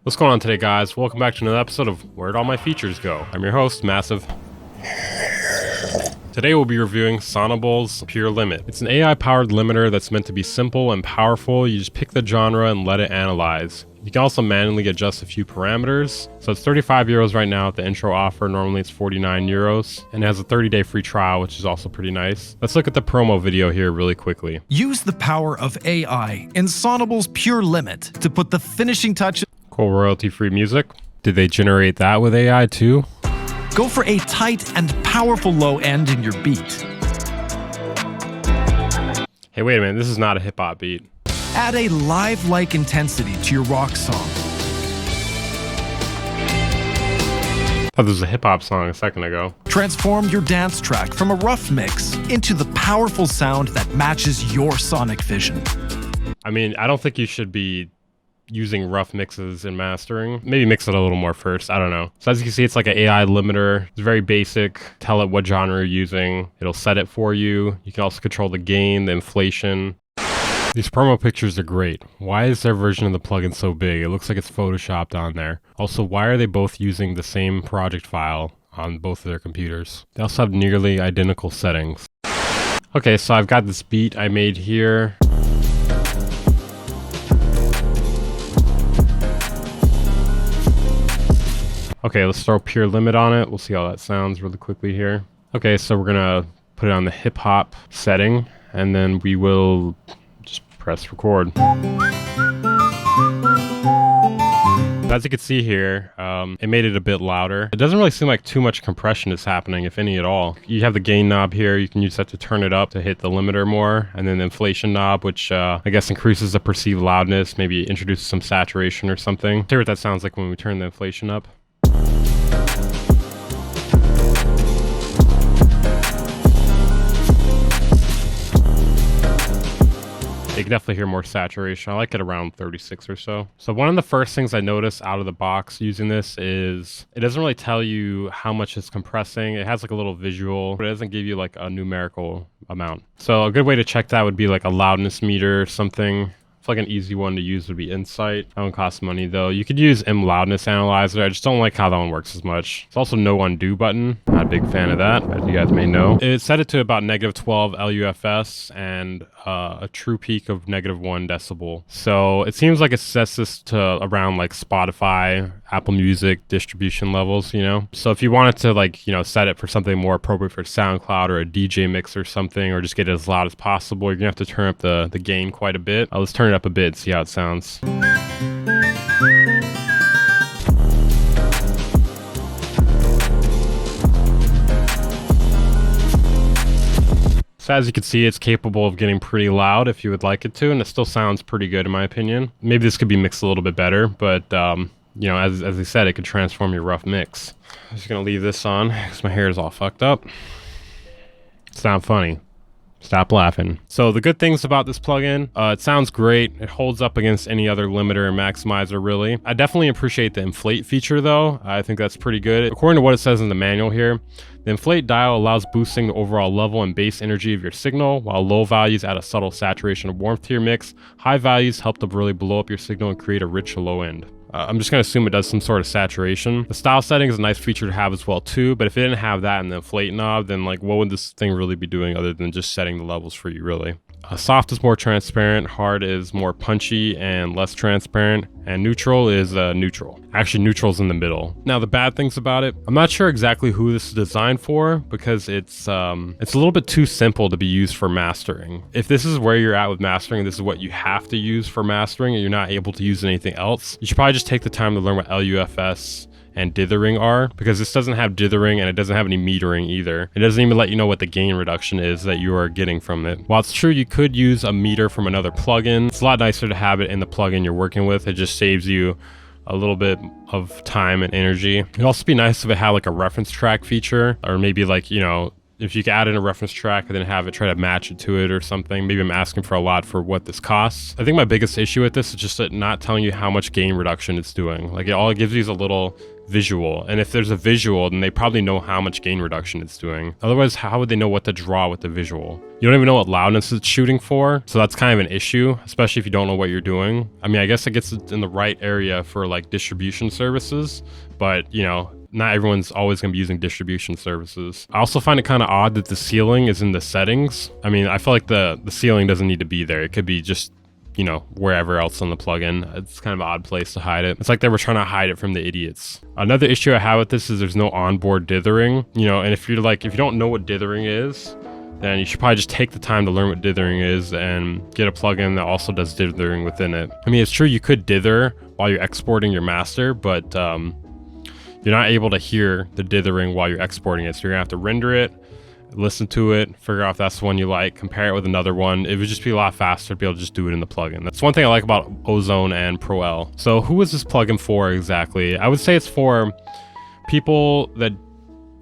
What's going on today, guys? Welcome back to another episode of Where'd All My Features Go? I'm your host, Massive. Today we'll be reviewing Sonible's Pure Limit. It's an AI-powered limiter that's meant to be simple and powerful. You just pick the genre and let it analyze. You can also manually adjust a few parameters. So it's 35 euros right now at the intro offer. Normally it's 49 euros. And it has a 30-day free trial, which is also pretty nice. Let's look at the promo video here really quickly. Use the power of AI in Sonible's Pure Limit to put the finishing touches. Cool royalty-free music. Did they generate that with AI too? Go for a tight and powerful low end in your beat. Hey, wait a minute. This is not a hip-hop beat. Add a live-like intensity to your rock song. I thought this was a hip-hop song a second ago. Transform your dance track from a rough mix into the powerful sound that matches your sonic vision. I mean, I don't think you should be using rough mixes in mastering. Maybe mix it a little more first. I don't know. So as you can see, it's like an AI limiter. It's very basic. Tell it what genre you're using. It'll set it for you. You can also control the gain, the inflation. These promo pictures are great. Why is their version of the plugin so big? It looks like it's photoshopped on there. Also, why are they both using the same project file on both of their computers? They also have nearly identical settings. Okay, so I've got this beat I made here. Okay, let's throw Pure Limit on it. We'll see how that sounds really quickly here. Okay, so we're gonna put it on the hip hop setting, and then we will just press record. As you can see here, it made it a bit louder. It doesn't really seem like too much compression is happening, if any at all. You have the gain knob here. You can use that to turn it up to hit the limiter more, and then the inflation knob, which I guess increases the perceived loudness, maybe introduces some saturation or something. Let's hear what that sounds like when we turn the inflation up. You can definitely hear more saturation. I like it around 36 or so. So one of the first things I noticed out of the box using this is it doesn't really tell you how much it's compressing. It has like a little visual, but it doesn't give you like a numerical amount. So a good way to check that would be like a loudness meter or something. Like an easy one to use would be Insight. That one costs money though. You could use M Loudness Analyzer. I just don't like how that one works as much. It's also no undo button. Not a big fan of that, as you guys may know. It set it to about -12 LUFS and a true peak of -1 decibel. So it seems like it sets this to around like Spotify, Apple Music distribution levels, you know? So if you wanted to like, you know, set it for something more appropriate for SoundCloud or a DJ mix or something, or just get it as loud as possible, you're gonna have to turn up the gain quite a bit. Let's turn it up a bit and see how it sounds. So as you can see, it's capable of getting pretty loud if you would like it to, and it still sounds pretty good in my opinion. Maybe this could be mixed a little bit better, but you know, as I said, it could transform your rough mix. I'm just gonna leave this on because my hair is all fucked up. It's not funny. Stop laughing. So the good things about this plugin, it sounds great. It holds up against any other limiter and maximizer, really. I definitely appreciate the inflate feature though. I think that's pretty good. According to what it says in the manual here, the inflate dial allows boosting the overall level and bass energy of your signal, while low values add a subtle saturation of warmth to your mix. High values help to really blow up your signal and create a rich low end. I'm just going to assume it does some sort of saturation. The style setting is a nice feature to have as well too, but if it didn't have that and the inflate knob, then like what would this thing really be doing other than just setting the levels for you, really? Soft is more transparent, hard is more punchy and less transparent, and neutral is neutral. Actually, neutral's in the middle. Now, the bad things about it, I'm not sure exactly who this is designed for because it's a little bit too simple to be used for mastering. If this is where you're at with mastering, this is what you have to use for mastering, and you're not able to use anything else, you should probably just take the time to learn what LUFS and dithering are, because this doesn't have dithering and it doesn't have any metering either. It doesn't even let you know what the gain reduction is that you are getting from it. While it's true you could use a meter from another plugin, it's a lot nicer to have it in the plugin you're working with. It just saves you a little bit of time and energy. It'd also be nice if it had like a reference track feature, or maybe like, you know, if you could add in a reference track and then have it try to match it to it or something. Maybe I'm asking for a lot for what this costs. I think my biggest issue with this is just that not telling you how much gain reduction it's doing. Like all it gives you is a little visual, and if there's a visual, then they probably know how much gain reduction it's doing. Otherwise, how would they know what to draw with the visual? You don't even know what loudness it's shooting for, so that's kind of an issue, especially if you don't know what you're doing. I mean, I guess it gets it in the right area for like distribution services, but you know, not everyone's always going to be using distribution services. I also find it kind of odd that the ceiling is in the settings. I mean, I feel like the ceiling doesn't need to be there. It could be just, you know, wherever else on the plugin. It's kind of an odd place to hide it. It's like they were trying to hide it from the idiots. Another issue I have with this is there's no onboard dithering, you know, and if you don't know what dithering is, then you should probably just take the time to learn what dithering is and get a plugin that also does dithering within it. I mean, it's true you could dither while you're exporting your master, but you're not able to hear the dithering while you're exporting it. So you're gonna have to render it, listen to it, figure out if that's the one you like, compare it with another one. It would just be a lot faster to be able to just do it in the plugin. That's one thing I like about Ozone and Pro-L. So who is this plugin for exactly? I would say it's for people that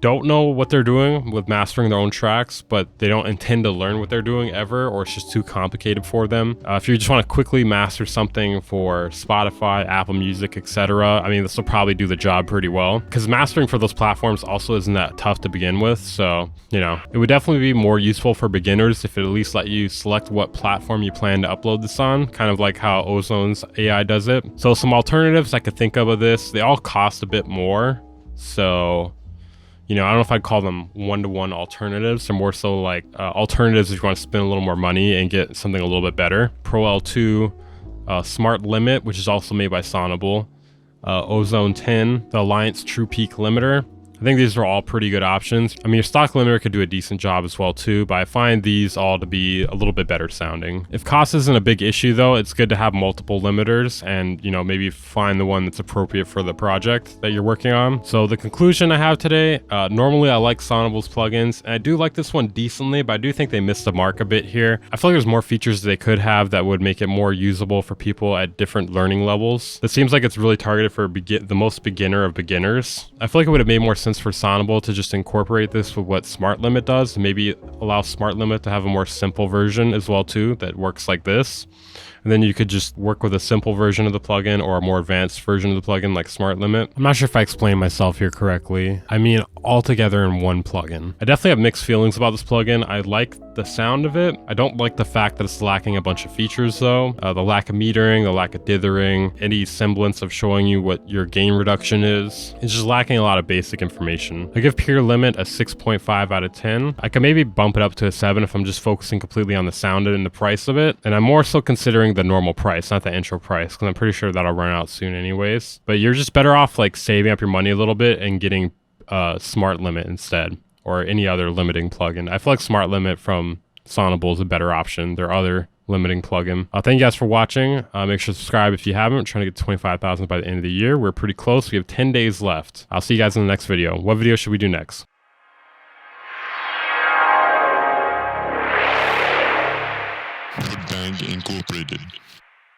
don't know what they're doing with mastering their own tracks, but they don't intend to learn what they're doing ever, or it's just too complicated for them. If you just want to quickly master something for Spotify, Apple Music, etc., I mean, this will probably do the job pretty well, because mastering for those platforms also isn't that tough to begin with. So, you know, it would definitely be more useful for beginners if it at least let you select what platform you plan to upload this on, kind of like how Ozone's AI does it. So some alternatives I could think of this, they all cost a bit more. So, you know, I don't know if I'd call them one-to-one alternatives. They're more so like alternatives if you want to spend a little more money and get something a little bit better. Pro-L2, Smart Limit, which is also made by Sonable, Ozone 10, the Alliance True Peak Limiter. I think these are all pretty good options. I mean, your stock limiter could do a decent job as well too, but I find these all to be a little bit better sounding. If cost isn't a big issue though, it's good to have multiple limiters and, you know, maybe find the one that's appropriate for the project that you're working on. So the conclusion I have today, normally I like Sonable's plugins, and I do like this one decently, but I do think they missed the mark a bit here. I feel like there's more features they could have that would make it more usable for people at different learning levels. It seems like it's really targeted for the most beginner of beginners. I feel like it would have made more sense for Sonable to just incorporate this with what Smart Limit does, and maybe allow Smart Limit to have a more simple version as well too that works like this. And then you could just work with a simple version of the plugin or a more advanced version of the plugin like Smart Limit. I'm not sure if I explained myself here correctly. I mean, all together in one plugin. I definitely have mixed feelings about this plugin. I like the sound of it. I don't like the fact that it's lacking a bunch of features though. The lack of metering, the lack of dithering, any semblance of showing you what your gain reduction is. It's just lacking a lot of basic information. I give Pure Limit a 6.5 out of 10. I could maybe bump it up to a 7 if I'm just focusing completely on the sound and the price of it. And I'm more so considering the normal price, not the intro price, because I'm pretty sure that'll run out soon anyways. But you're just better off like saving up your money a little bit and getting Smart Limit instead, or any other limiting plugin. I feel like Smart Limit from Sonable is a better option. Their other limiting plugin. Thank you guys for watching. Make sure to subscribe if you haven't. We're trying to get 25,000 by the end of the year. We're pretty close. We have 10 days left. I'll see you guys in the next video. What video should we do next? Bang Incorporated.